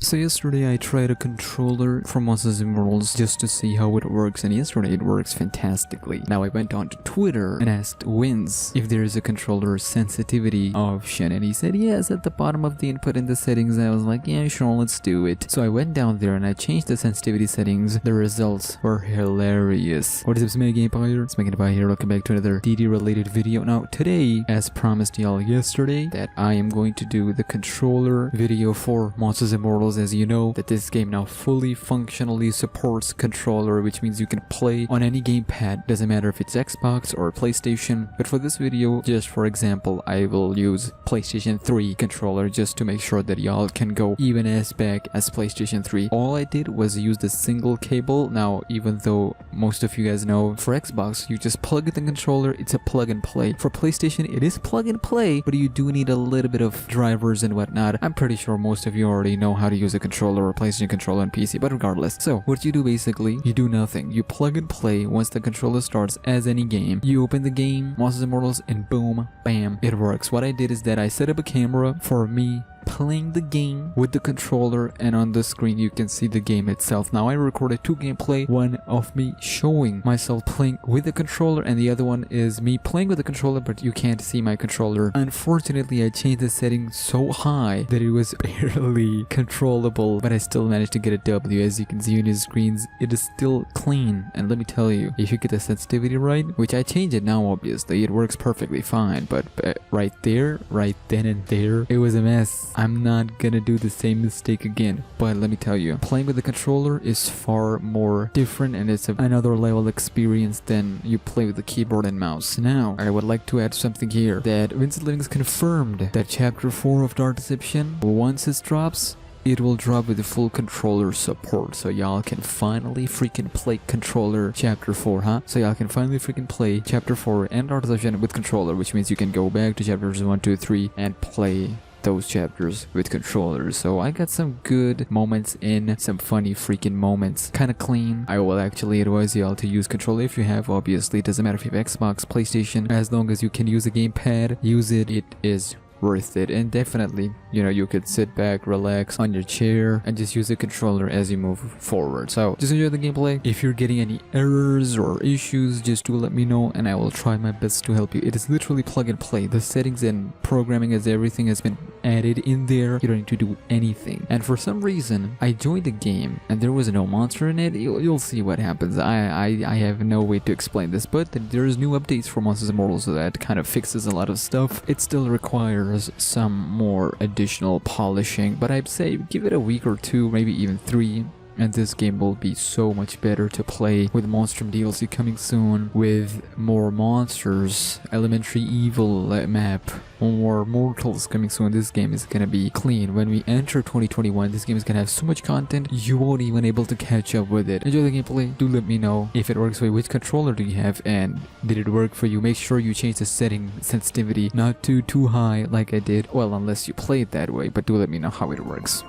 So yesterday I tried a controller for Monsters and Worlds just to see how it works, and yesterday it works fantastically. Now I went on to Twitter and asked Wins if there is a controller sensitivity option, and he said yes at the bottom of the input in the settings. I was like, yeah sure, let's do it. So I went down there and I changed the sensitivity settings. The results were hilarious. What is up, SmackNPie here, welcome back to another DD related video. Now today, as promised y'all yesterday, that I am going to do the controller video for Monsters and Worlds. As you know, that this game now fully functionally supports controller, which means you can play on any gamepad, doesn't matter if it's Xbox or PlayStation. But for this video, just for example, I will use PlayStation 3 controller just to make sure that y'all can go even as back as PlayStation 3. All I did was use the single cable. Now, even though most of you guys know, for Xbox, you just plug in the controller, it's a plug and play. For PlayStation, it is plug and play, but you do need a little bit of drivers and whatnot. I'm pretty sure most of you already know how to use a controller or PlayStation controller on PC, but regardless. So what you do basically, you do nothing. You plug and play once the controller starts as any game. You open the game, Monsters and Worlds, and boom, bam, it works. What I did is that I set up a camera for me playing the game with the controller, and on the screen you can see the game itself. Now I recorded two gameplay, one of me showing myself playing with the controller and the other one is me playing with the controller, but you can't see my controller. Unfortunately, I changed the setting so high that it was barely controllable, but I still managed to get a W. As you can see on your screens, it is still clean, and let me tell you, if you get the sensitivity right, which I changed it now obviously, it works perfectly fine, but right there, right then and there, it was a mess. I'm not gonna do the same mistake again, but let me tell you, playing with the controller is far more different and it's another level experience than you play with the keyboard and mouse. Now, I would like to add something here, that Vincent Living's confirmed that Chapter 4 of Dark Deception, once it drops, it will drop with the full controller support, so y'all can finally freaking play controller Chapter 4, huh? So y'all can finally freaking play Chapter 4 and Dark Deception with controller, which means you can go back to chapters 1, 2, 3 and play those chapters with controllers. So I got some good moments in, some funny freaking moments, kind of clean. I will actually advise y'all to use controller if you have, obviously. It doesn't matter if you have Xbox, PlayStation, as long as you can use a gamepad, use it. It is worth it. And definitely, you know, you could sit back, relax on your chair and just use the controller as you move forward. So just enjoy the gameplay. If you're getting any errors or issues, just do let me know and I will try my best to help you. It is literally plug and play. The settings and programming as everything has been added in there. You don't need to do anything. And for some reason, I joined the game and there was no monster in it. You'll see what happens. I have no way to explain this, but there's new updates for Monsters and Mortals, so that kind of fixes a lot of stuff. It still requires some more additional polishing, but I'd say give it a week or two, maybe even 3, and this game will be so much better to play, with Monstrum DLC coming soon, with more monsters, Elementary Evil map, more mortals coming soon. This game is gonna be clean. When we enter 2021, this game is gonna have so much content you won't even able to catch up with it. Enjoy the gameplay. Do let me know if it works for you. Which controller do you have and did it work for you? Make sure you change the setting sensitivity not too high like I did, well, unless you play it that way, but do let me know how it works.